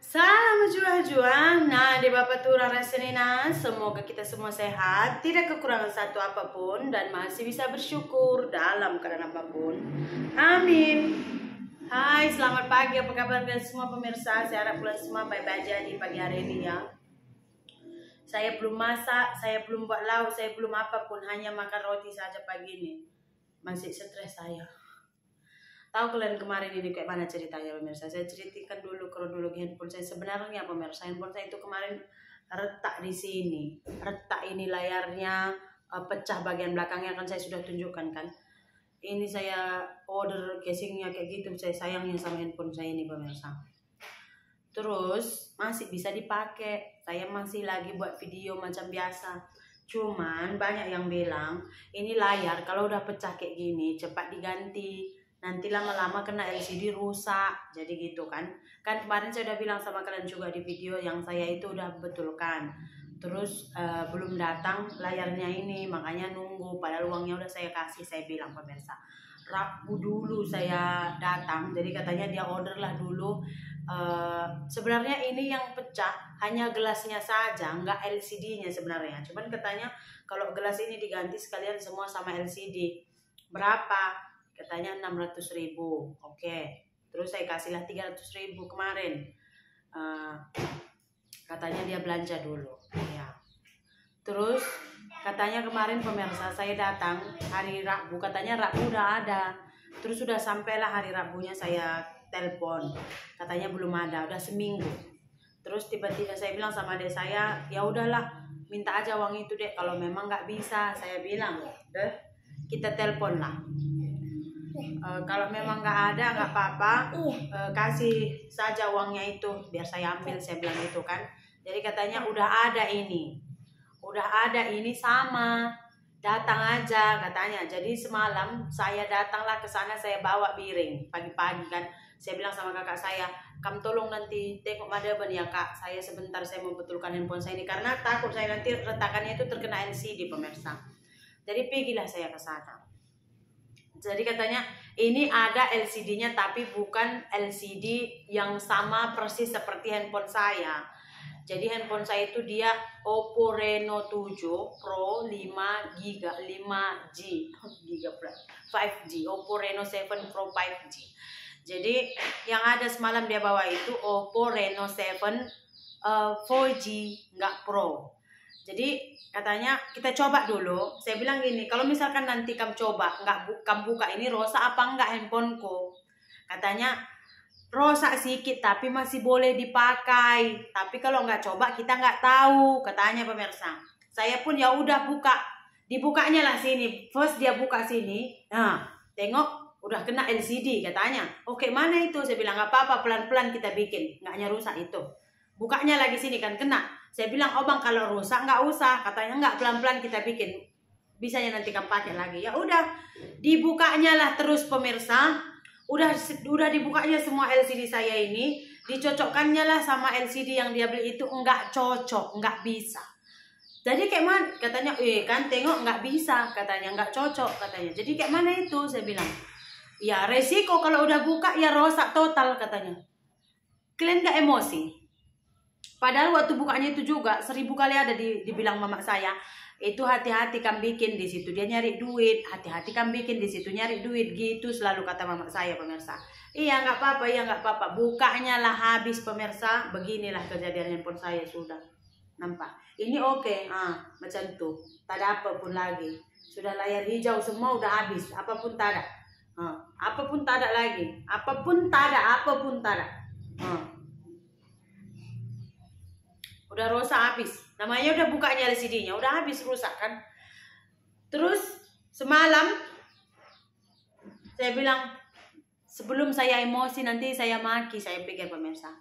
Salam juang-juang. Nah, di Bapak Turang Rasenina, semoga kita semua sehat, tidak kekurangan satu apapun, dan masih bisa bersyukur dalam keadaan apapun. Amin. Hai, selamat pagi. Apa kabar kalian semua pemirsa? Saya harap kalian semua baik-baik aja di pagi hari ini ya. Saya belum masak, saya belum buat lauk, saya belum apapun, hanya makan roti saja pagi ini. Masih stres saya. Tahu kalian kemarin ini kayak mana ceritanya pemirsa? Saya ceritakan dulu kronologi handphone saya. Sebenarnya pemirsa, handphone saya itu kemarin retak di sini. Retak ini layarnya pecah bagian belakangnya, kan saya sudah tunjukkan kan. Ini saya order casingnya kayak gitu. Saya sayangnya sama handphone saya ini pemirsa. Terus masih bisa dipakai. Saya masih lagi buat video macam biasa. Cuman banyak yang bilang ini layar kalau udah pecah kayak gini cepat diganti. Nanti lama-lama kena LCD rusak, jadi gitu kan. Kan kemarin saya udah bilang sama kalian juga di video yang saya itu udah betulkan. Terus belum datang layarnya ini, makanya nunggu. Padahal uangnya udah saya kasih, saya bilang pemirsa. Rabu dulu saya datang, jadi katanya dia order lah dulu. Sebenarnya ini yang pecah hanya gelasnya saja, nggak LCD-nya sebenarnya. Cuman katanya kalau gelas ini diganti sekalian semua sama LCD. Berapa? Katanya 600.000. Oke. Terus saya kasihlah 300.000 kemarin. Katanya dia belanja dulu. Ya. Terus katanya kemarin pemirsa saya datang hari Rabu. Katanya Rabu udah ada. Terus sudah sampailah hari Rabunya saya telepon. Katanya belum ada. Udah seminggu. Terus tiba-tiba saya bilang sama adik saya, ya udahlah, minta aja uang itu dek. Kalau memang nggak bisa, saya bilang, deh, kita telepon lah. Kalau memang nggak ada nggak apa-apa, kasih saja uangnya itu biar saya ambil, saya bilang itu kan. Jadi katanya udah ada ini sama, datang aja katanya. Jadi semalam saya datanglah ke sana, saya bawa piring pagi-pagi kan. Saya bilang sama kakak saya, kamu tolong nanti tengok madaban ya kak, saya sebentar saya mau betulkan handphone saya ini karena takut saya nanti retakannya itu terkena LCD pemirsa. Jadi pergilah saya ke sana. Jadi katanya ini ada LCD-nya tapi bukan LCD yang sama persis seperti handphone saya. Jadi handphone saya itu dia Oppo Reno 7 Pro 5G, Oppo Reno 7 Pro 5G. Jadi yang ada semalam dia bawa itu Oppo Reno 7 4G, nggak Pro. Jadi katanya kita coba dulu. Saya bilang gini, kalau misalkan nanti kamu coba, kamu buka ini rosak apa enggak handphoneku. Katanya rosak sedikit tapi masih boleh dipakai. Tapi kalau nggak coba kita nggak tahu, katanya pemirsa. Saya pun ya udah buka. Dibukanya lah sini. First dia buka sini. Nah, tengok udah kena LCD katanya. Oke, mana itu? Saya bilang nggak apa-apa, pelan-pelan kita bikin. Nggaknya rusak itu. Bukanya lagi sini kan kena. Saya bilang, oh bang kalau rusak nggak usah. Katanya nggak, pelan-pelan kita bikin. Bisanya nanti kamu pakai lagi. Ya udah, dibukanya lah terus pemirsa. Udah dibukanya semua LCD saya ini. Dicocokkannya lah sama LCD yang dia beli itu nggak cocok, nggak bisa. Jadi kayak mana? Katanya, kan tengok nggak bisa. Katanya nggak cocok katanya. Jadi kayak mana itu? Saya bilang, ya resiko kalau udah buka ya rusak total katanya. Kalian nggak emosi? Padahal waktu bukanya itu juga 1000 kali ada dibilang mama saya, itu hati-hati kan bikin di situ dia nyari duit, hati-hati kan bikin di situ nyari duit, gitu selalu kata mama saya pemirsa. Iya nggak apa-apa, bukanya lah habis pemirsa. Beginilah kejadian handphone saya sudah. Nampak? Ini oke, macam tuh, tak ada apapun lagi. Sudah layar hijau semua udah habis, apapun tak ada. Apapun tak ada lagi, apapun tak ada. Udah rusak habis. Namanya udah bukanya LCD-nya, udah habis rusak kan. Terus semalam saya bilang, sebelum saya emosi nanti saya maki, saya pikir pemirsa.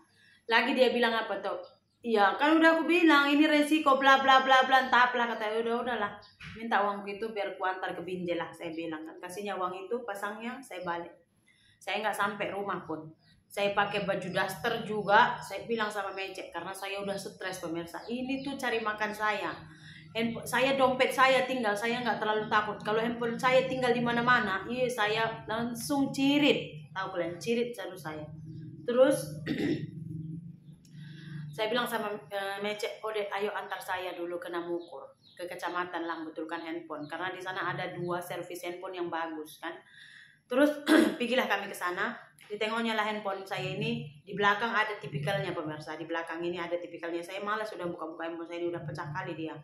Lagi dia bilang apa tuh? Iya, kan udah aku bilang ini resiko bla bla bla bla, entahlah kata udahlah. Minta uangku itu biar ku antar ke Binjai lah, saya bilang kan. Kasihnya uang itu, pasangnya saya balik. Saya nggak sampai rumah pun. Saya pakai baju daster juga. Saya bilang sama Mecek karena saya udah stres pemirsa. Ini tuh cari makan saya. Saya dompet saya tinggal, saya nggak terlalu takut. Kalau handphone saya tinggal di mana-mana, saya langsung cirit. Tahu kalian cirit selalu saya. Terus Saya bilang sama Mece, oh deh, ayo antar saya dulu ke Namukur, ke kecamatan lah, betulkan handphone, karena di sana ada 2 servis handphone yang bagus kan. Terus pergilah kami ke sana, ditengoknya lah handphone saya ini, di belakang ada tipikalnya pemirsa, di belakang ini ada tipikalnya. Saya malas sudah buka-buka handphone saya ini, udah pecah kali dia.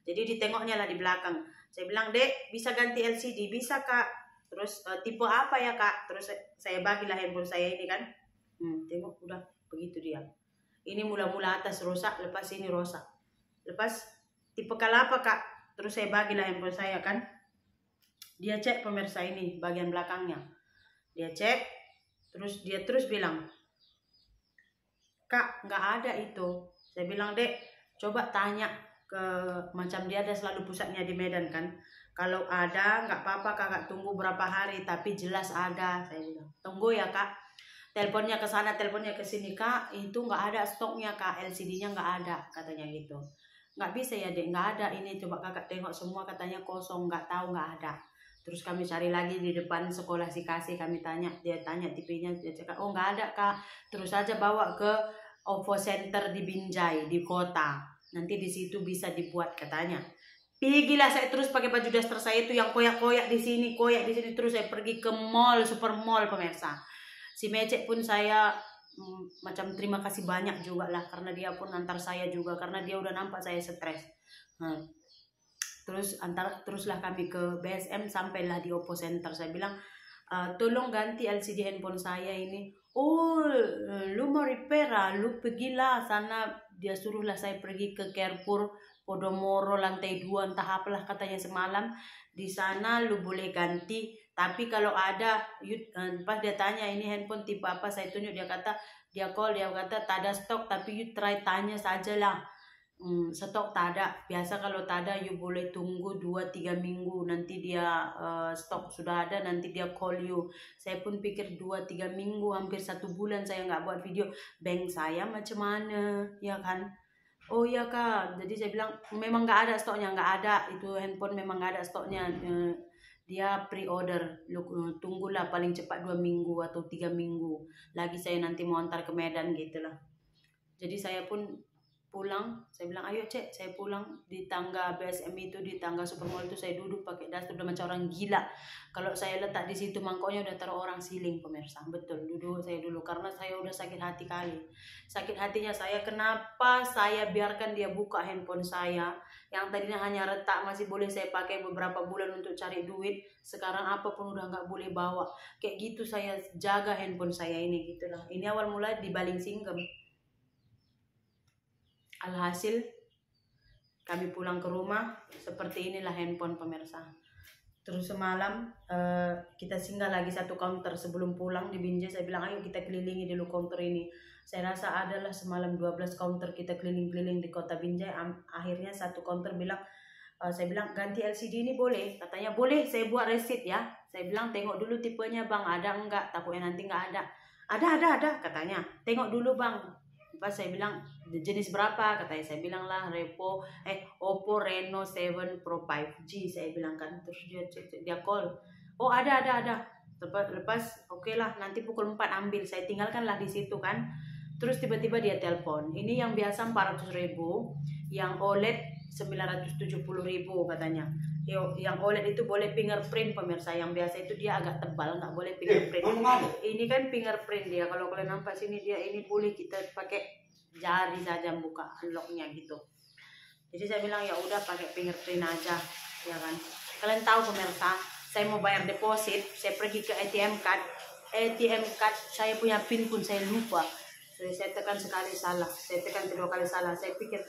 Jadi ditengoknya lah di belakang. Saya bilang, Dek, bisa ganti LCD? Bisa Kak. Terus tipe apa ya Kak? Terus saya bagilah handphone saya ini kan. Tengok udah begitu dia. Ini mula-mula atas rusak, lepas ini rusak. Lepas tipe apa Kak? Terus saya bagilah handphone saya kan. Dia cek pemirsa ini bagian belakangnya. Dia cek, terus dia terus bilang, Kak, nggak ada itu. Saya bilang, Dek, coba tanya ke, macam dia ada selalu pusatnya di Medan kan. Kalau ada, nggak apa-apa Kakak tunggu berapa hari, tapi jelas ada. Saya bilang, tunggu ya Kak. Teleponnya ke sana, teleponnya ke sini, Kak, itu nggak ada stoknya Kak, LCD-nya nggak ada, katanya gitu. Nggak bisa ya Dek, nggak ada ini, coba Kakak tengok semua, katanya kosong, nggak tahu, nggak ada. Terus kami cari lagi di depan sekolah si kasih, kami tanya, dia tanya tipenya, dia cakap, oh nggak ada Kak, terus aja bawa ke OVO Center di Binjai, di kota, nanti di situ bisa dibuat katanya. Pergilah saya terus pakai baju daster saya itu yang koyak-koyak di sini, terus saya pergi ke mall, super mall pemirsa. Si Mece pun saya macam terima kasih banyak juga lah, karena dia pun antar saya juga, karena dia udah nampak saya stres. Teruslah kami ke BSM, sampailah di OVO Center. Saya bilang, tolong ganti LCD handphone saya ini. Oh, lu mau repair ah? Lu pergilah sana. Dia suruhlah saya pergi ke Carrefour Podomoro lantai 2, entah apalah katanya semalam. Di sana lu boleh ganti. Tapi kalau ada, pas dia tanya ini handphone tipe apa, saya tunjuk, dia kata tak ada stok, tapi you try tanya saja lah. Stok tak ada. Biasa kalau tak ada, you boleh tunggu 2-3 minggu. Nanti dia stok sudah ada, nanti dia call you. Saya pun pikir 2-3 minggu, hampir 1 bulan saya nggak buat video. Bank saya macam mana, ya kan? Oh iya Kak, jadi saya bilang memang nggak ada stoknya, nggak ada. Itu handphone memang nggak ada stoknya. Dia pre-order, tunggulah paling cepat 2 minggu atau 3 minggu. Lagi saya nanti mau antar ke Medan gitu lah. Jadi saya pun pulang, saya bilang ayo Cek, saya pulang di tangga BSM itu, di tangga Supermall itu saya duduk pakai daster udah macam orang gila. Kalau saya letak di situ mangkoknya udah taruh orang siling pemirsa. Betul, duduk saya dulu karena saya udah sakit hati kali. Sakit hatinya saya, kenapa saya biarkan dia buka handphone saya yang tadinya hanya retak, masih boleh saya pakai beberapa bulan untuk cari duit. Sekarang apapun udah nggak boleh bawa. Kayak gitu saya jaga handphone saya ini gitulah. Ini awal mula di Baling Singgem. Alhasil kami pulang ke rumah, seperti inilah handphone pemirsa. Terus semalam kita singgah lagi 1 counter sebelum pulang di Binjai. Saya bilang ayo kita kelilingi dulu counter ini. Saya rasa adalah semalam 12 counter kita keliling-keliling di kota Binjai. Akhirnya 1 counter bilang, saya bilang ganti LCD ini boleh? Katanya boleh, saya buat receipt ya. Saya bilang tengok dulu tipenya bang, ada enggak? Takutnya nanti enggak ada. Ada katanya. Tengok dulu bang. Pas saya bilang jenis berapa, katanya. Saya bilang lah Oppo Reno 7 Pro 5G, saya bilang kan. Terus dia call, oh ada. Lepas oke lah, nanti pukul 4 ambil. Saya tinggalkan lah di situ kan. Terus tiba-tiba dia telepon, ini yang biasa 400.000, yang OLED 970.000 katanya. Yang OLED itu boleh fingerprint pemirsa, yang biasa itu dia agak tebal, nggak boleh fingerprint. Ini kan fingerprint dia, kalau kalian nampak sini dia ini boleh kita pakai jari saja buka unlocknya gitu. Jadi saya bilang ya udah pakai fingerprint aja, ya kan. Kalian tahu pemirsa, saya mau bayar deposit, saya pergi ke ATM card saya punya pin pun saya lupa. Saya tekan sekali salah, saya tekan 2 kali salah. Saya pikir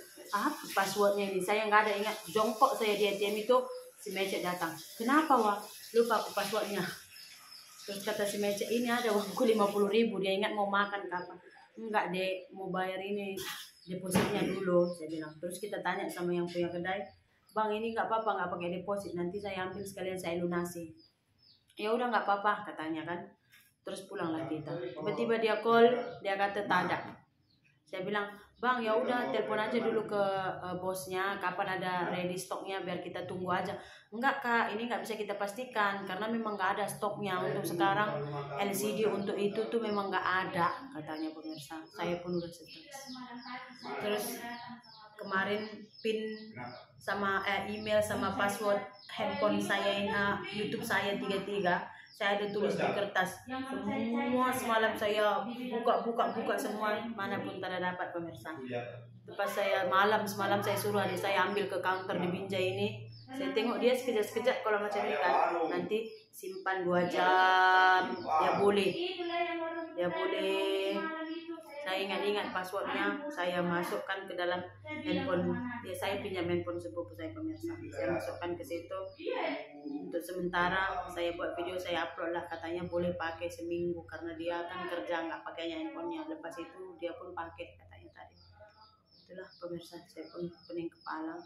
passwordnya ini, saya nggak ada ingat. Jongkok saya di ATM itu, si Mece datang. Kenapa wah? Lupa aku passwordnya. Terus kata si Mece, ini ada uangku 50.000. Dia ingat mau makan kapan? Enggak dek, mau bayar ini depositnya dulu, saya bilang. Terus kita tanya sama yang punya kedai, bang ini nggak apa-apa nggak pakai deposit, nanti saya ambil sekalian saya lunasi. Ya udah nggak apa-apa katanya kan. Terus pulanglah kita. Tiba-tiba dia call, dia kata tak ada. Saya Saya bilang, bang ya udah telepon aja dulu ke bosnya kapan ada ready stoknya biar kita tunggu aja. Enggak kak, ini nggak bisa kita pastikan karena memang nggak ada stoknya untuk sekarang. LCD untuk itu tuh memang nggak ada katanya pemirsa. Saya pun udah stres. Terus kemarin pin sama email sama password handphone saya, YouTube saya 33. Saya ada tulis di kertas. Semua semalam saya buka semua, mana pun tidak dapat pemirsa. Lepas saya semalam saya suruh adik saya ambil ke counter di Binjai ini. Saya tengok dia sekejap kalau macam ini kan. Nanti simpan 2 jam. Ya boleh. Saya ingat passwordnya, saya masukkan ke dalam handphone. Ya saya pinjam handphone sepupu saya pemirsa. Saya masukkan ke situ. Untuk sementara saya buat video, saya upload lah, katanya boleh pakai seminggu karena dia kan kerja nggak pakainya handphonenya. Lepas itu dia pun pakai katanya tadi. Itulah pemirsa, saya pun pening kepala.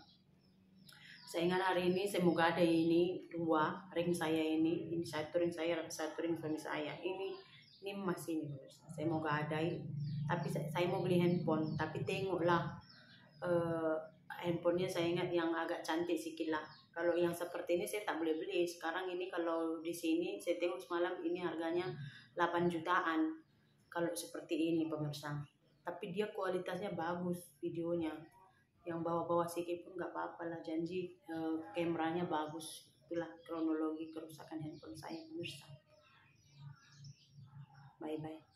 Saya ingat hari ini semoga ada ini 2 ring saya ini satu ring saya, satu ring suami saya. Ini masih ini pemirsa. Saya mau gadai, tapi saya mau beli handphone, tapi tengoklah handphonenya saya ingat yang agak cantik sedikit lah. Kalau yang seperti ini saya tak boleh beli. Sekarang ini kalau di sini saya tengok semalam ini harganya 8 jutaan. Kalau seperti ini pemirsa. Tapi dia kualitasnya bagus videonya. Yang bawah-bawah sedikit pun nggak apa-apa lah. Janji kameranya bagus. Itulah kronologi kerusakan handphone saya pemirsa. Bye-bye.